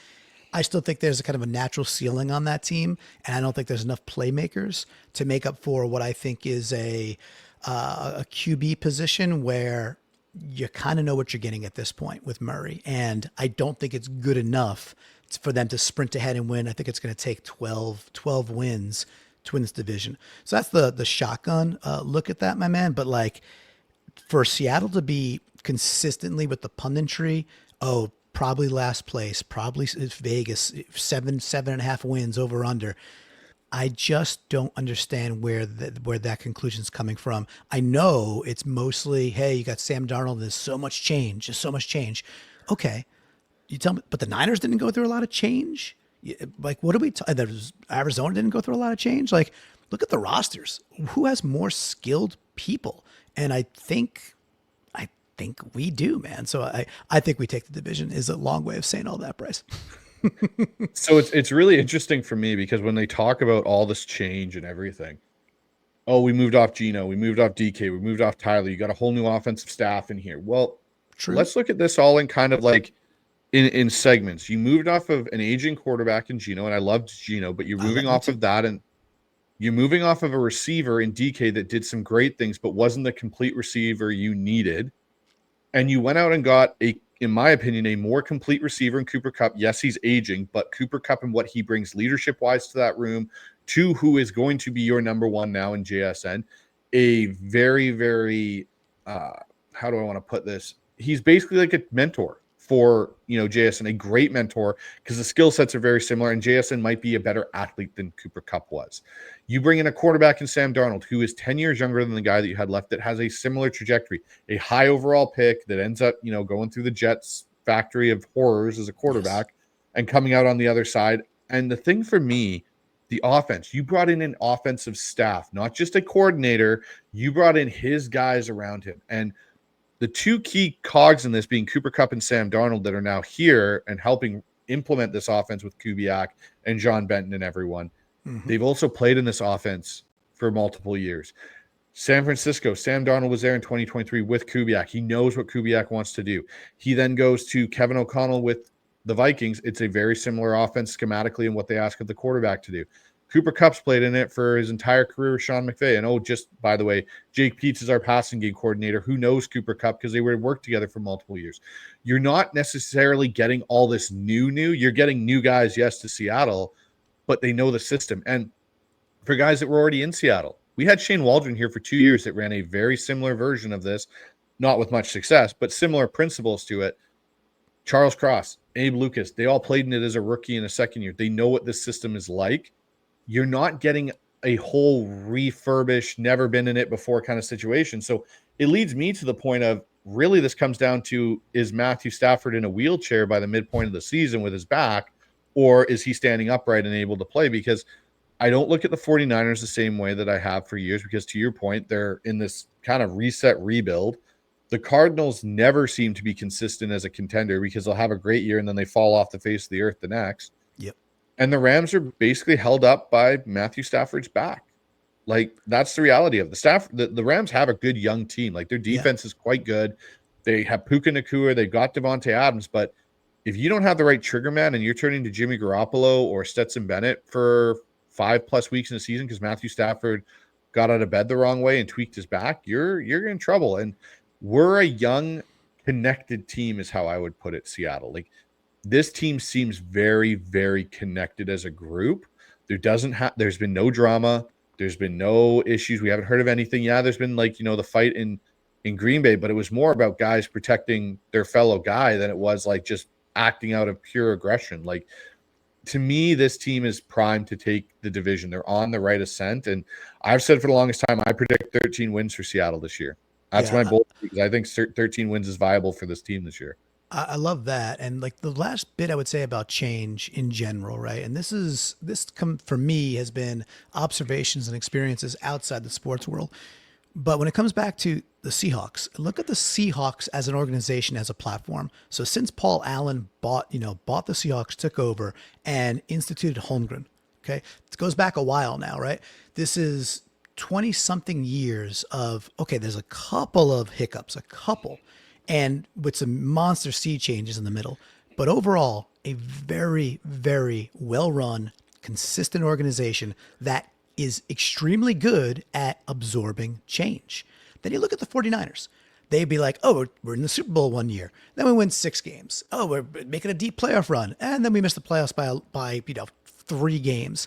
I still think there's a kind of a natural ceiling on that team, and I don't think there's enough playmakers to make up for what I think is a QB position where you kind of know what you're getting at this point with Murray, and I don't think it's good enough for them to sprint ahead and win. I think it's going to take 12 wins to win this division. So that's the shotgun look at that, my man. But for Seattle to be consistently with the punditry, probably last place, probably Vegas, 7.5 wins over under. I just don't understand where that conclusion is coming from. I know it's mostly, hey, you got Sam Darnold. There's so much change. Okay, you tell me, but the Niners didn't go through a lot of change. What are we? Arizona didn't go through a lot of change. Look at the rosters. Who has more skilled people? And I think we do, man. So I think we take the division. Is a long way of saying all that, Bryce. So it's really interesting for me because when they talk about all this change and everything, we moved off Geno, we moved off DK, we moved off Tyler. You got a whole new offensive staff in here. Well, True. Let's look at this all in kind of in segments. You moved off of an aging quarterback in Geno, and I loved Geno, but you're moving off of that, and you're moving off of a receiver in DK that did some great things, but wasn't the complete receiver you needed. And you went out and got in my opinion, a more complete receiver in Cooper Kupp. Yes, he's aging, but Cooper Kupp and what he brings leadership-wise to that room, to who is going to be your number one now in JSN, a very, very, how do I want to put this? He's basically like a mentor for, JSN, a great mentor because the skill sets are very similar, and JSN might be a better athlete than Cooper Kupp was. You bring in a quarterback in Sam Darnold, who is 10 years younger than the guy that you had left, that has a similar trajectory, a high overall pick that ends up, going through the Jets factory of horrors as a quarterback and coming out on the other side. And the thing for me, the offense, you brought in an offensive staff, not just a coordinator. You brought in his guys around him. And the two key cogs in this being Cooper Kupp and Sam Darnold that are now here and helping implement this offense with Kubiak and John Benton and everyone. Mm-hmm. They've also played in this offense for multiple years. San Francisco, Sam Darnold was there in 2023 with Kubiak. He knows what Kubiak wants to do. He then goes to Kevin O'Connell with the Vikings. It's a very similar offense schematically and what they ask of the quarterback to do. Cooper Kupp's played in it for his entire career with Sean McVay. And just by the way, Jake Peets is our passing game coordinator who knows Cooper Kupp because they were worked together for multiple years. You're not necessarily getting all this new. You're getting new guys, yes, to Seattle, but they know the system. And for guys that were already in Seattle, we had Shane Waldron here for 2 years that ran a very similar version of this, not with much success, but similar principles to it. Charles Cross, Abe Lucas, they all played in it as a rookie in a second year. They know what this system is like. You're not getting a whole refurbished, never been in it before kind of situation. So it leads me to the point of really this comes down to, is Matthew Stafford in a wheelchair by the midpoint of the season with his back, or is he standing upright and able to play? Because I don't look at the 49ers the same way that I have for years, because to your point, they're in this kind of reset rebuild. The Cardinals never seem to be consistent as a contender because they'll have a great year and then they fall off the face of the earth the next. Yep. And the Rams are basically held up by Matthew Stafford's back. Like, that's the reality of the Rams have a good young team. Like, their Yeah. defense is quite good. They have Puka Nacua, they've got Devontae Adams, but if you don't have the right trigger man and you're turning to Jimmy Garoppolo or Stetson Bennett for 5+ weeks in a season because Matthew Stafford got out of bed the wrong way and tweaked his back, you're in trouble. And we're a young, connected team is how I would put it, Seattle. Like, this team seems very, very connected as a group. There's been no drama. There's been no issues. We haven't heard of anything. Yeah, there's been the fight in Green Bay, but it was more about guys protecting their fellow guy than it was like just acting out of pure aggression. Like, to me, this team is primed to take the division. They're on the right ascent. And I've said for the longest time, I predict 13 wins for Seattle this year. That's Yeah. my bold, because I think 13 wins is viable for this team this year. I love that. And like the last bit I would say about change in general, right? And this come for me has been observations and experiences outside the sports world. But when it comes back to the Seahawks, look at the Seahawks as an organization, as a platform. So since Paul Allen bought the Seahawks, took over and instituted Holmgren, okay? It goes back a while now, right? This is 20 something years of, okay, there's a couple of hiccups, and with some monster sea changes in the middle. But overall, a very, very well run, consistent organization that is extremely good at absorbing change. Then you look at the 49ers. They'd be like, oh, we're in the Super Bowl one year. Then we win 6 games. Oh, we're making a deep playoff run. And then we missed the playoffs by 3 games.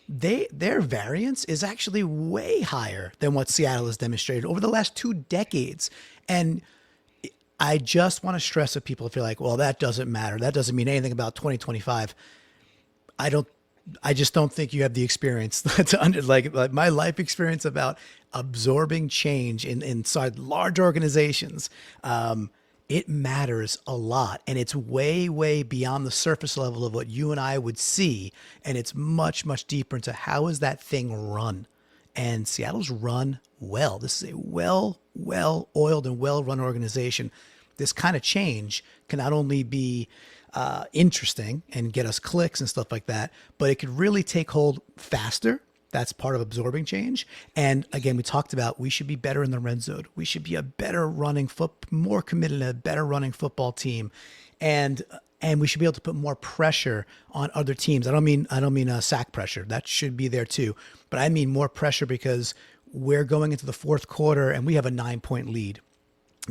Their variance is actually way higher than what Seattle has demonstrated over the last 2 decades. And I just want to stress to people, if you're like, well, that doesn't matter, that doesn't mean anything about 2025. I just don't think you have the experience to like my life experience about absorbing change inside large organizations. It matters a lot, and it's way, way beyond the surface level of what you and I would see. And it's much, much deeper into how is that thing run. And Seattle's run well. This is a well-oiled and well-run organization. This kind of change can not only be interesting and get us clicks and stuff like that, but it could really take hold faster. That's part of absorbing change. And again, we talked about we should be better in the red zone. We should be a better more committed, a better running football team, and we should be able to put more pressure on other teams. I don't mean sack pressure. That should be there too, but I mean more pressure because we're going into the fourth quarter and we have a 9-point lead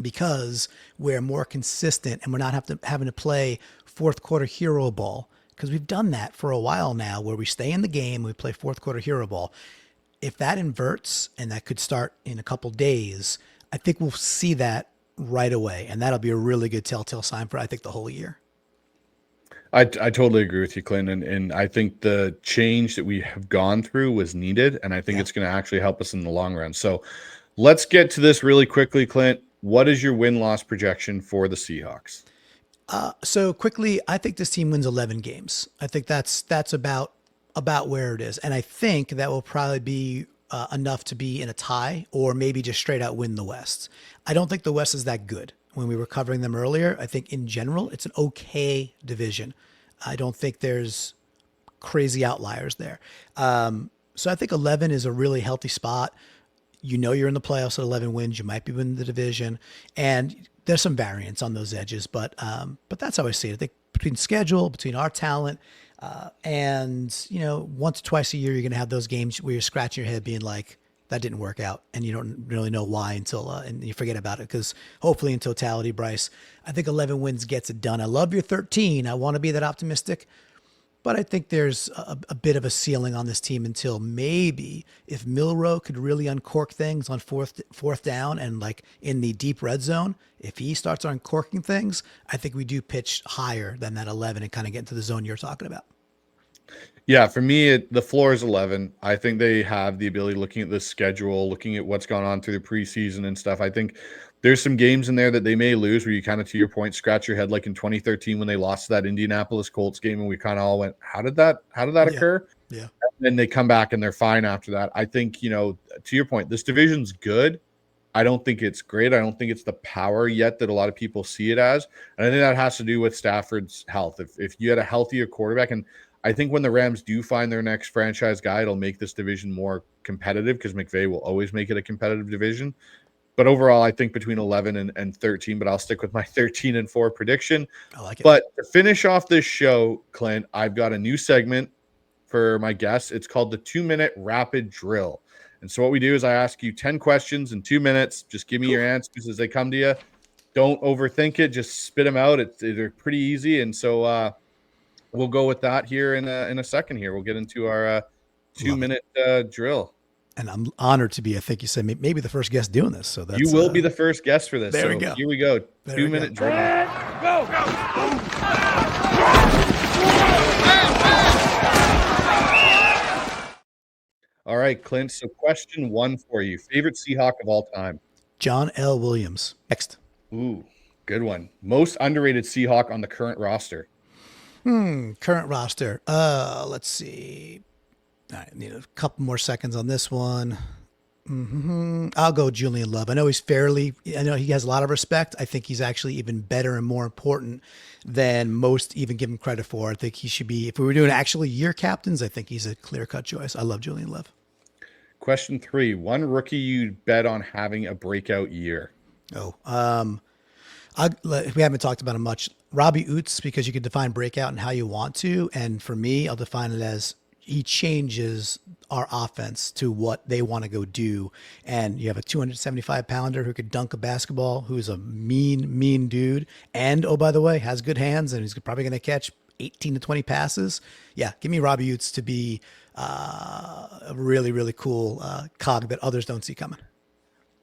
because we're more consistent and we're not having to play fourth quarter hero ball, because we've done that for a while now where we stay in the game, we play fourth quarter hero ball. If that inverts, and that could start in a couple days, I think we'll see that right away. And that'll be a really good telltale sign for, I think, the whole year. I totally agree with you, Clint. And I think the change that we have gone through was needed. And I think it's going to actually help us in the long run. So let's get to this really quickly, Clint. What is your win-loss projection for the Seahawks? So quickly, I think this team wins 11 games. I think that's about where it is. And I think that will probably be enough to be in a tie or maybe just straight out win the West. I don't think the West is that good. When we were covering them earlier, I think in general, it's an okay division. I don't think there's crazy outliers there. So I think 11 is a really healthy spot. You're in the playoffs at 11 wins. You might be winning the division. And there's some variance on those edges, but that's how I see it. I think between schedule, between our talent, and once or twice a year, you're going to have those games where you're scratching your head being like, that didn't work out. And you don't really know why until, and you forget about it. Because hopefully in totality, Bryce, I think 11 wins gets it done. I love your 13. I want to be that optimistic. But I think there's a bit of a ceiling on this team until maybe if Milroe could really uncork things on fourth down and like in the deep red zone, if he starts uncorking things, I think we do pitch higher than that 11 and kind of get into the zone you're talking about. Yeah, for me, the floor is 11. I think they have the ability, looking at the schedule, looking at what's gone on through the preseason and stuff. I think there's some games in there that they may lose where you kind of, to your point, scratch your head, like in 2013 when they lost to that Indianapolis Colts game, and we kind of all went, how did that Yeah. occur? Yeah. And then they come back and they're fine after that. I think, to your point, this division's good. I don't think it's great. I don't think it's the power yet that a lot of people see it as. And I think that has to do with Stafford's health. If you had a healthier quarterback, and I think when the Rams do find their next franchise guy, it'll make this division more competitive because McVay will always make it a competitive division. But overall, I think between 11 and 13, but I'll stick with my 13-4 prediction. I like it. But to finish off this show, Clint, I've got a new segment for my guests. It's called the 2-minute rapid drill. And so what we do is I ask you 10 questions in 2 minutes. Just give me your answers as they come to you. Don't overthink it. Just spit them out. They're pretty easy. And so we'll go with that here in a second here. We'll get into our 2-minute drill. And I'm honored to be, I think you said, maybe the first guest doing this. So that's, you will be the first guest for this. There we go. Here we go. 2-minute drill. Go! All right, Clint. So question 1 for you. Favorite Seahawk of all time? John L. Williams. Next. Ooh, good one. Most underrated Seahawk on the current roster? Current roster. Let's see. I need a couple more seconds on this one. I'll go Julian Love. I know he has a lot of respect. I think he's actually even better and more important than most even give him credit for. I think he should be, if we were doing actually year captains, I think he's a clear-cut choice. I love Julian Love. Question 3. One rookie you'd bet on having a breakout year? We haven't talked about him much. Robbie Oots, because you can define breakout and how you want to. And for me, I'll define it as he changes our offense to what they want to go do. And you have a 275-pounder who could dunk a basketball, who's a mean dude. And, oh, by the way, has good hands, and he's probably going to catch 18 to 20 passes. Yeah, give me Robbie Oots to be a really, really cool cog that others don't see coming.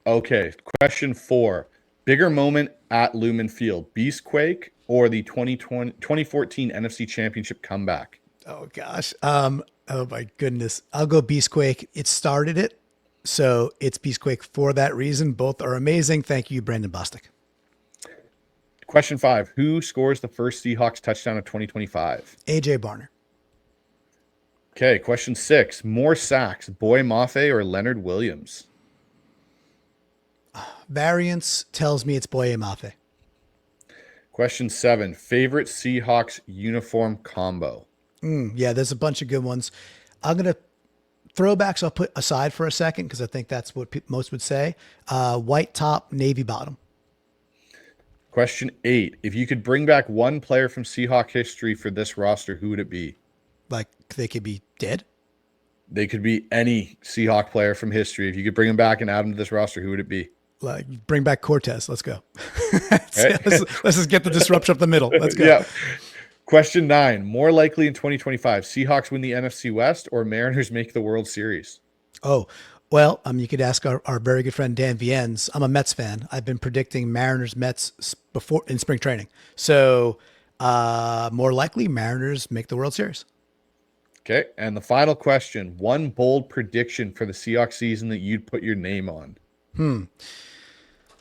Okay, question 4. Bigger moment at Lumen Field, Beastquake or the 2014 NFC Championship comeback? Oh, gosh. Oh, my goodness. I'll go Beastquake. It started it, so it's Beastquake for that reason. Both are amazing. Thank you, Brandon Bostic. Question 5. Who scores the first Seahawks touchdown of 2025? A.J. Barner. Okay, question 6. More sacks, Boy Mafe or Leonard Williams? Variance tells me it's Boye Mafe. Question 7. Favorite Seahawks uniform combo? Yeah, there's a bunch of good ones. I'm going to throwbacks I'll put aside for a second because I think that's what most would say. White top, navy bottom. Question 8. If you could bring back one player from Seahawk history for this roster, who would it be? Like they could be dead? They could be any Seahawk player from history. If you could bring him back and add him to this roster, who would it be? Like bring back Cortez. Let's go. let's just get the disruption up the middle. Let's go. Yeah. Question 9. More likely in 2025, Seahawks win the NFC West or Mariners make the World Series? Oh, well, you could ask our very good friend Dan Viennes. I'm a Mets fan. I've been predicting Mariners Mets before in spring training. So more likely Mariners make the World Series. Okay. And the final question, one bold prediction for the Seahawks season that you'd put your name on?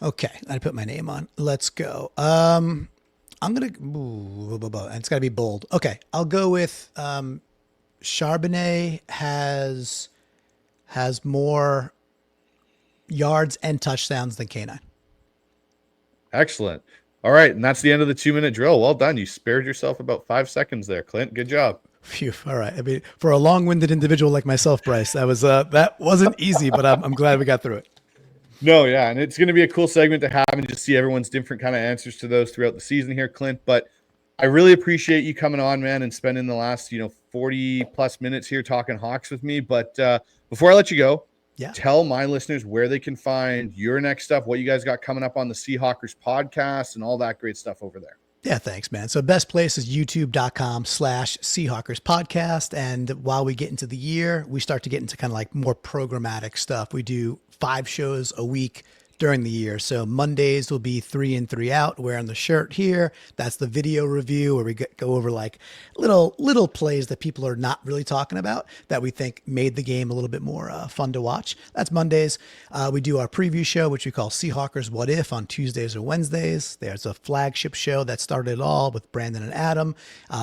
Okay. I put my name on. Let's go. I'm going to, it's got to be bold. Okay. I'll go with Charbonnet has more yards and touchdowns than K9. Excellent. All right. And that's the end of the 2-minute drill. Well done. You spared yourself about 5 seconds there, Clint. Good job. Phew. All right. I mean, for a long-winded individual like myself, Bryce, that wasn't easy, but I'm glad we got through it. No, yeah, and it's going to be a cool segment to have and just see everyone's different kind of answers to those throughout the season here, Clint. But I really appreciate you coming on, man, and spending the last 40 plus minutes here talking Hawks with me. But before I let you go, tell my listeners where they can find your next stuff, what you guys got coming up on the Seahawkers podcast, and all that great stuff over there. Yeah, thanks, man. So best place is youtube.com/Seahawkers podcast. And while we get into the year, we start to get into kind of like more programmatic stuff. We do 5 shows a week, during the year. So Mondays will be 3 in, 3 out, wearing the shirt here. That's the video review where we go over like little plays that people are not really talking about that we think made the game a little bit more fun to watch. That's Mondays. We do our preview show, which we call Seahawkers What If, on Tuesdays or Wednesdays. There's a flagship show that started it all with Brandon and Adam.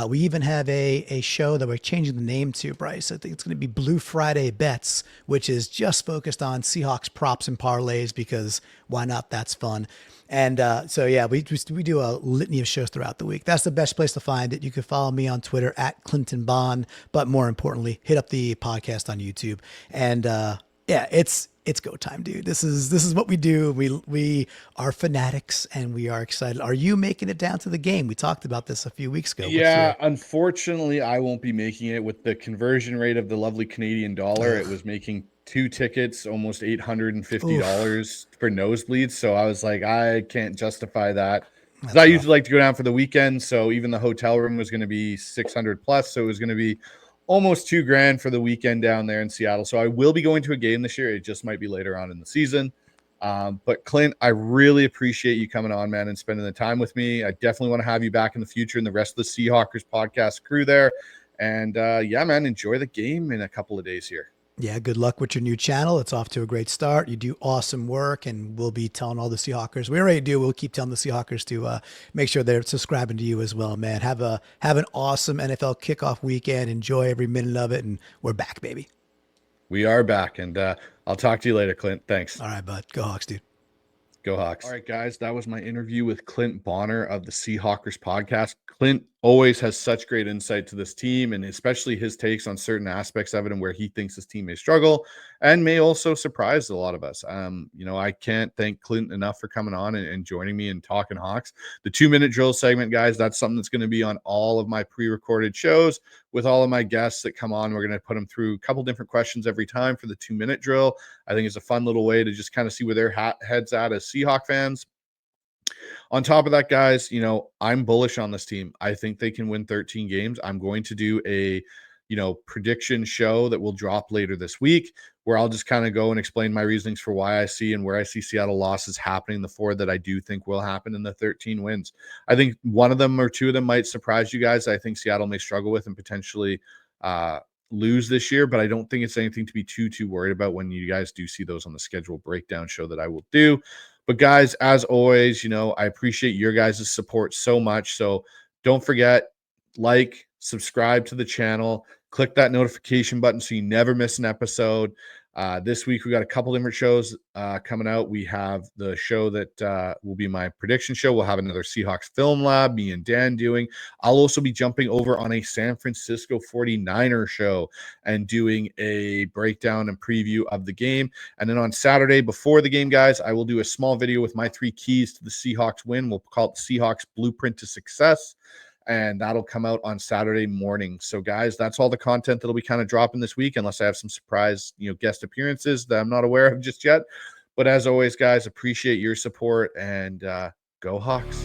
We even have a show that we're changing the name to, Bryce. I think it's going to be Blue Friday Bets, which is just focused on Seahawks props and parlays because why not? That's fun. And so, yeah, we do a litany of shows throughout the week. That's the best place to find it. You can follow me on Twitter at Clinton Bond, but more importantly, hit up the podcast on YouTube. And yeah, it's go time, dude. This is what we do. We are fanatics and we are excited. Are you making it down to the game? We talked about this a few weeks ago. Yeah, unfortunately, I won't be making it with the conversion rate of the lovely Canadian dollar. It was making 2 tickets almost $850 for nosebleeds. So I was like, I can't justify that. Because I usually like to go down for the weekend. So even the hotel room was going to be 600 plus. So it was going to be almost $2,000 for the weekend down there in Seattle. So I will be going to a game this year. It just might be later on in the season. But Clint, I really appreciate you coming on, man, and spending the time with me. I definitely want to have you back in the future and the rest of the Seahawkers podcast crew there. And yeah, man, enjoy the game in a couple of days here. Yeah, good luck with your new channel. It's off to a great start. You do awesome work, and we'll be telling all the Seahawkers. We already do. We'll keep telling the Seahawkers to make sure they're subscribing to you as well, man. Have an awesome NFL kickoff weekend. Enjoy every minute of it, and we're back, baby. We are back, and I'll talk to you later, Clint. Thanks. All right, bud. Go Hawks, dude. Go Hawks. All right, guys, that was my interview with Clint Bonner of the Seahawkers podcast. Clint always has such great insight to this team, and especially his takes on certain aspects of it and where he thinks his team may struggle and may also surprise a lot of us. I can't thank Clint enough for coming on and joining me and talking Hawks. The 2-minute drill segment, guys, that's something that's going to be on all of my pre-recorded shows with all of my guests that come on. We're going to put them through a couple different questions every time for the 2-minute drill. I think it's a fun little way to just kind of see where their heads at as Seahawk fans. On top of that, guys, I'm bullish on this team. I think they can win 13 games. I'm going to do a, prediction show that will drop later this week where I'll just kind of go and explain my reasonings for why I see and where I see Seattle losses happening, the 4 that I do think will happen in the 13 wins. I think one of them or 2 of them might surprise you guys. I think Seattle may struggle with and potentially lose this year, but I don't think it's anything to be too worried about when you guys do see those on the schedule breakdown show that I will do. But guys, as always, I appreciate your guys' support so much. So don't forget, like, subscribe to the channel, click that notification button so you never miss an episode. This week, we got a couple different shows coming out. We have the show that will be my prediction show. We'll have another Seahawks Film Lab, me and Dan doing. I'll also be jumping over on a San Francisco 49er show and doing a breakdown and preview of the game. And then on Saturday before the game, guys, I will do a small video with my 3 keys to the Seahawks win. We'll call it the Seahawks Blueprint to Success. And that'll come out on Saturday morning. So, guys, that's all the content that'll be kind of dropping this week, unless I have some surprise, guest appearances that I'm not aware of just yet. But as always, guys, appreciate your support and go Hawks.